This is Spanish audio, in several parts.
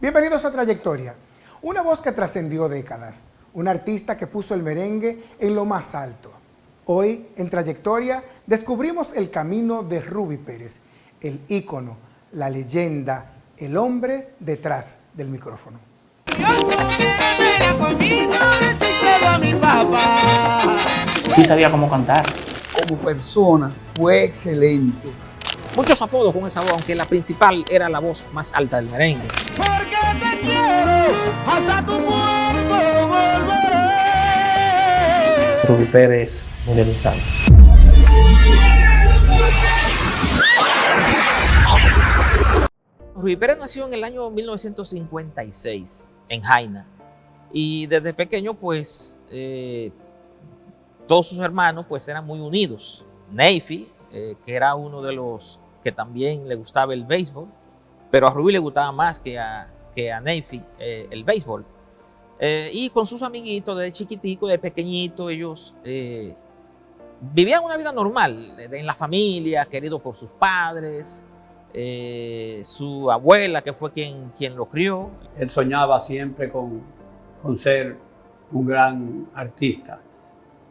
Bienvenidos a Trayectoria, una voz que trascendió décadas, un artista que puso el merengue en lo más alto. Hoy, en Trayectoria, descubrimos el camino de Rubí Pérez, el ícono, la leyenda, el hombre detrás del micrófono. Sí sabía cómo cantar. Como persona fue excelente. Muchos apodos con esa voz, aunque la principal era la voz más alta del merengue. Porque te quiero, hasta tu muerto volveré. Rubí Pérez, Miguel González. Rubí Pérez nació en el año 1956 en Jaina y desde pequeño pues todos sus hermanos pues eran muy unidos. Neyfi, que era uno de los que también le gustaba el béisbol, pero a Rubí le gustaba más que a Neyfi el béisbol. Y con sus amiguitos de chiquitico, de pequeñito, ellos vivían una vida normal, en la familia, querido por sus padres, su abuela, que fue quien lo crió. Él soñaba siempre con ser un gran artista.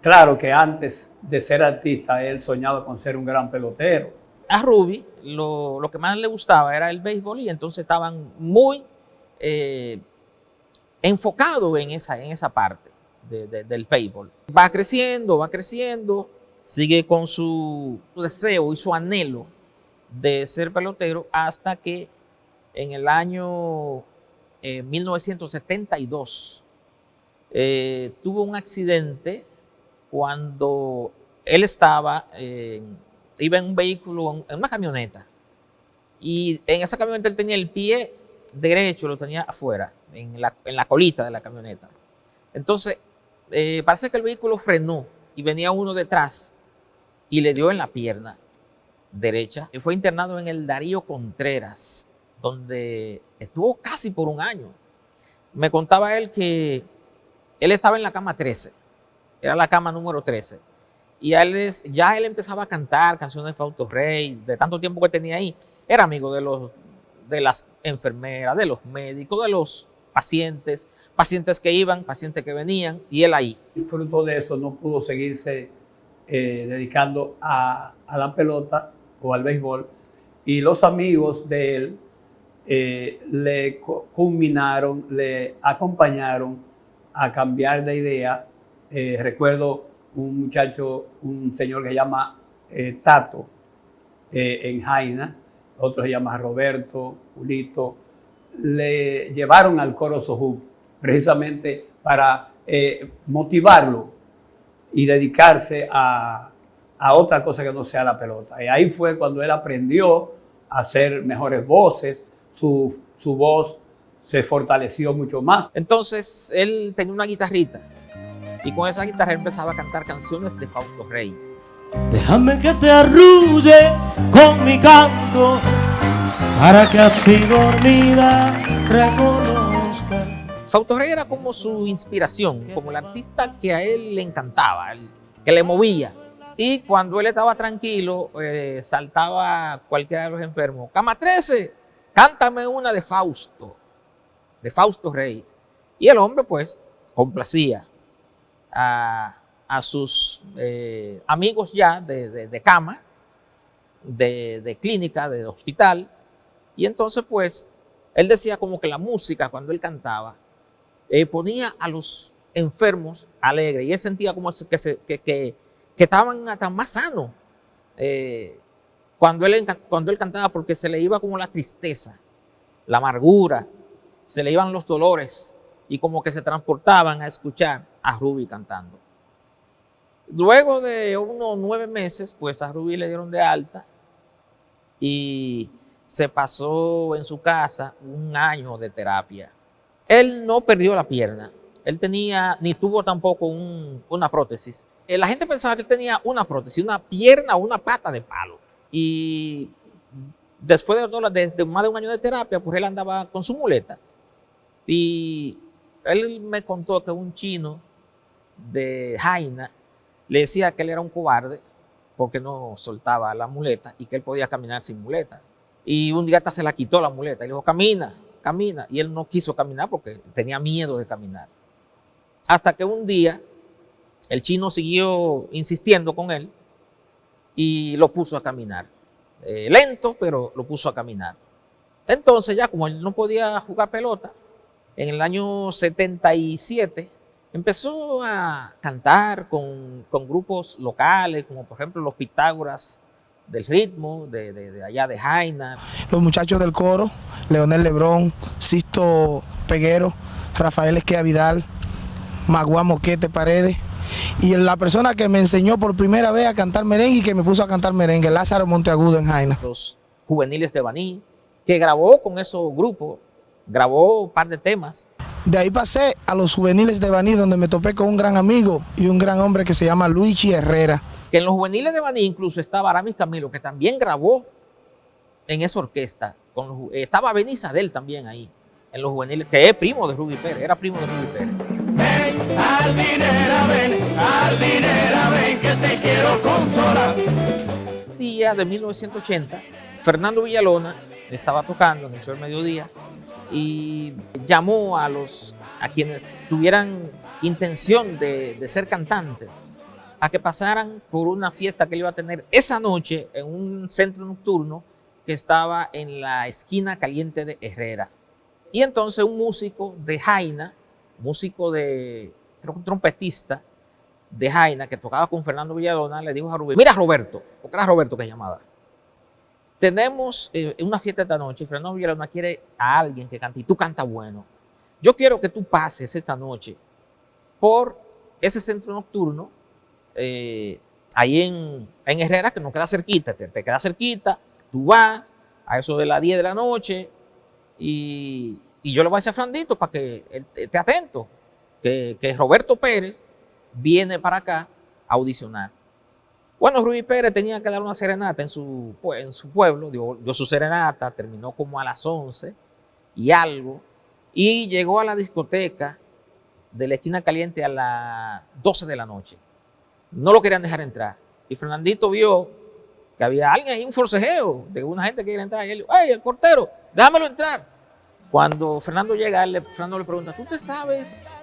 Claro que antes de ser artista, él soñaba con ser un gran pelotero. A Rubí lo que más le gustaba era el béisbol y entonces estaban muy enfocados en esa parte del béisbol. Va creciendo, sigue con su deseo y su anhelo de ser pelotero hasta que en el año 1972 tuvo un accidente cuando él iba en un vehículo, en una camioneta, y en esa camioneta él tenía el pie derecho, lo tenía afuera, en la colita de la camioneta. Entonces, parece que el vehículo frenó y venía uno detrás y le dio en la pierna derecha. Y fue internado en el Darío Contreras, donde estuvo casi por un año. Me contaba él que él estaba en la cama 13, era la cama número 13. Y ya él empezaba a cantar canciones de Fausto Rey, de tanto tiempo que tenía ahí. Era amigo de las enfermeras, de los médicos, de los pacientes que iban, pacientes que venían, y él ahí. Fruto de eso no pudo seguirse dedicando a la pelota o al béisbol. Y los amigos de él le culminaron, le acompañaron a cambiar de idea. Recuerdo un señor que se llama Tato en Jaina, otro se llama Roberto, Julito, le llevaron al coro Sojú precisamente para motivarlo y dedicarse a otra cosa que no sea la pelota. Y ahí fue cuando él aprendió a hacer mejores voces, su voz se fortaleció mucho más. Entonces él tenía una guitarrita y con esa guitarra empezaba a cantar canciones de Fausto Rey. Déjame que te arrulle con mi canto para que así dormida reconozca. Fausto Rey era como su inspiración, como el artista que a él le encantaba, que le movía. Y cuando él estaba tranquilo, saltaba cualquiera de los enfermos. Cama 13, cántame una de Fausto Rey. Y el hombre pues complacía a sus amigos ya de cama, de clínica, de hospital. Y entonces pues él decía como que la música cuando él cantaba ponía a los enfermos alegres y él sentía como que estaban hasta más sanos cuando él cantaba, porque se le iba como la tristeza, la amargura, se le iban los dolores y como que se transportaban a escuchar a Rubí cantando. Luego de unos 9 meses, pues a Rubí le dieron de alta y se pasó en su casa un año de terapia. Él no perdió la pierna, él ni tuvo tampoco una prótesis. La gente pensaba que él tenía una prótesis, una pierna o una pata de palo. Y después de más de un año de terapia, pues él andaba con su muleta. Y él me contó que un chino de Jaina le decía que él era un cobarde porque no soltaba la muleta y que él podía caminar sin muleta. Y un día hasta se la quitó la muleta y le dijo, camina. camina. Y él no quiso caminar porque tenía miedo de caminar. Hasta que un día el chino siguió insistiendo con él y lo puso a caminar. Lento, pero lo puso a caminar. Entonces ya como él no podía jugar pelota, en el año 77 empezó a cantar con grupos locales, como por ejemplo los Pitágoras del ritmo, de allá de Jaina. Los muchachos del coro, Leonel Lebrón, Sisto Peguero, Rafael Esquea Vidal, Magua Moquete Paredes, y la persona que me enseñó por primera vez a cantar merengue y que me puso a cantar merengue, Lázaro Monteagudo en Jaina. Los juveniles de Baní, que grabó con esos grupos, grabó un par de temas. De ahí pasé a los juveniles de Baní, donde me topé con un gran amigo y un gran hombre que se llama Luigi Herrera. Que en los juveniles de Baní incluso estaba Aramis Camilo, que también grabó en esa orquesta. Estaba Benny Isabel también ahí, en los juveniles, que es primo de Ruby Pérez, era primo de Ruby Pérez. Ven, jardinera, ven, que te quiero consolar. Día de 1980, Fernando Villalona estaba tocando en el show del mediodía y llamó a quienes tuvieran intención de ser cantantes a que pasaran por una fiesta que él iba a tener esa noche en un centro nocturno que estaba en la esquina caliente de Herrera. Y entonces un músico de Jaina, creo que un trompetista de Jaina que tocaba con Fernando Villalona, le dijo a Rubén: mira Roberto, porque era Roberto que llamaba, tenemos una fiesta esta noche y Fernando Villalona quiere a alguien que cante y tú cantas bueno. Yo quiero que tú pases esta noche por ese centro nocturno ahí en Herrera, que nos queda cerquita, te queda cerquita, tú vas a eso de las 10 de la noche y yo le voy a decir a Fernandito para que él esté atento, que Roberto Pérez viene para acá a audicionar. Bueno, Ruby Pérez tenía que dar una serenata en su pueblo, dio su serenata, terminó como a las 11 y algo, y llegó a la discoteca de la esquina caliente a las 12 de la noche. No lo querían dejar entrar. Y Fernandito vio que había alguien ahí, un forcejeo de una gente que quería entrar. Y él dijo: ¡hey, el portero, déjamelo entrar! Cuando Fernando llega, Fernando le pregunta: ¿tú te sabes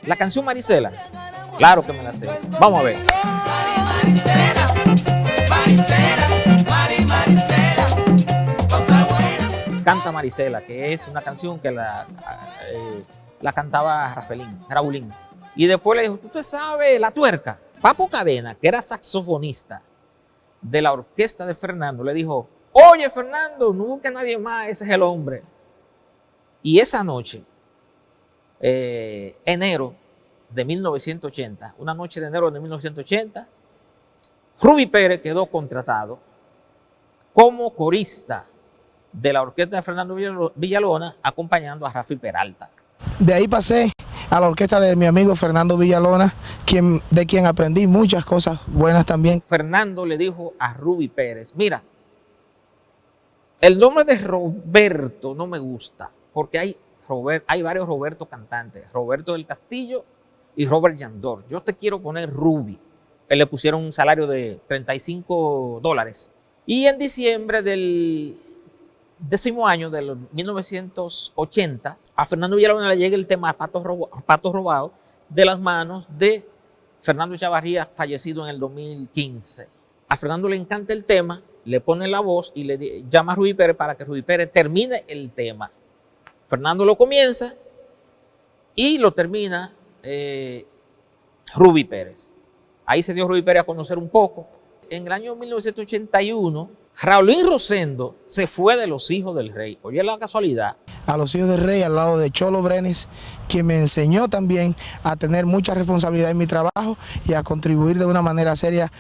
la canción Marisela? Claro que me la sé. Vamos a ver. Canta Marisela, que es una canción que la cantaba Raulín. Y después le dijo: ¿tú te sabes La Tuerca? Papo Cadena, que era saxofonista de la orquesta de Fernando, le dijo: oye Fernando, no busques a nadie más, ese es el hombre. Y esa noche, enero de 1980, una noche de enero de 1980, Ruby Pérez quedó contratado como corista de la orquesta de Fernando Villalona, acompañando a Rafi Peralta. De ahí pasé a la orquesta de mi amigo Fernando Villalona, de quien aprendí muchas cosas buenas también. Fernando le dijo a Ruby Pérez: mira, el nombre de Roberto no me gusta, porque hay varios Roberto cantantes, Roberto del Castillo y Robert Yandor. Yo te quiero poner Ruby. Él le pusieron un salario de $35. Y en diciembre del 10º año, del 1980, a Fernando Villalona le llega el tema Patos Robados de las manos de Fernando Chavarría, fallecido en el 2015. A Fernando le encanta el tema, le pone la voz y le llama a Ruby Pérez para que Ruby Pérez termine el tema. Fernando lo comienza y lo termina Ruby Pérez. Ahí se dio Ruby Pérez a conocer un poco. En el año 1981, Raulín Rosendo se fue de Los Hijos del Rey. Oye la casualidad. A Los Hijos del Rey, al lado de Cholo Brenes, quien me enseñó también a tener mucha responsabilidad en mi trabajo y a contribuir de una manera seria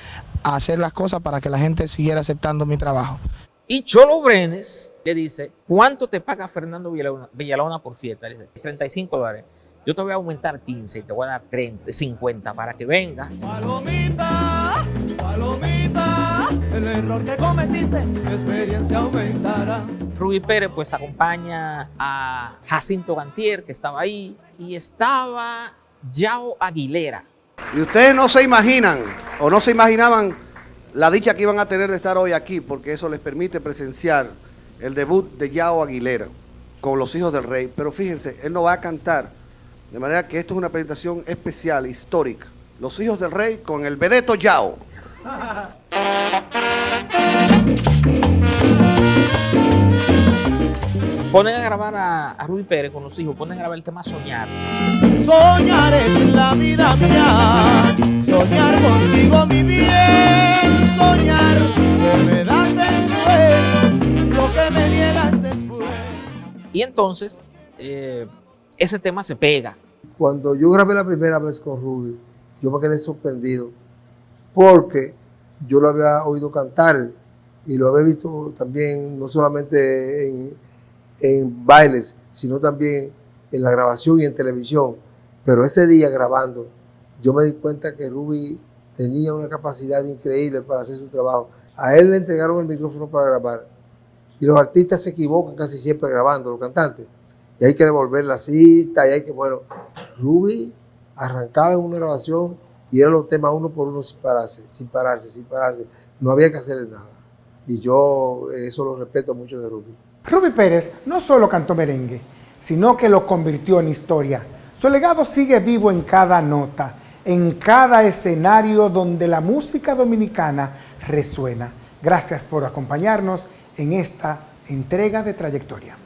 a hacer las cosas para que la gente siguiera aceptando mi trabajo. Y Cholo Brenes le dice: ¿cuánto te paga Fernando Villalona por fiesta? Le dice: $35. Yo te voy a aumentar 15 y te voy a dar 50 para que vengas. Palomita, palomita, el error que cometiste, mi experiencia aumentará. Ruby Pérez pues acompaña a Jacinto Gantier, que estaba ahí, y estaba Yao Aguilera. Y ustedes no se imaginan o no se imaginaban la dicha que iban a tener de estar hoy aquí, porque eso les permite presenciar el debut de Yao Aguilera. con Los Hijos del Rey, pero fíjense, él no va a cantar, de manera que esto es una presentación especial, histórica. Los Hijos del Rey con el Vedeto Yao. Ponen a grabar a Ruby Pérez con los hijos, ponen a grabar el tema Soñar. Soñar es la vida mía, soñar contigo mi bien, soñar que me das el sueño, lo que me niegas después. Y entonces, ese tema se pega. Cuando yo grabé la primera vez con Ruby, yo me quedé sorprendido porque yo lo había oído cantar y lo había visto también, no solamente en bailes, sino también en la grabación y en televisión. Pero ese día grabando, yo me di cuenta que Ruby tenía una capacidad increíble para hacer su trabajo. A él le entregaron el micrófono para grabar y los artistas se equivocan casi siempre grabando, los cantantes. Y hay que devolver la cita, y hay que, bueno, Ruby arrancaba en una grabación y eran los temas uno por uno sin pararse, sin pararse, sin pararse. No había que hacerle nada. Y yo eso lo respeto mucho de Ruby. Ruby Pérez no solo cantó merengue, sino que lo convirtió en historia. Su legado sigue vivo en cada nota, en cada escenario donde la música dominicana resuena. Gracias por acompañarnos en esta entrega de Trayectoria.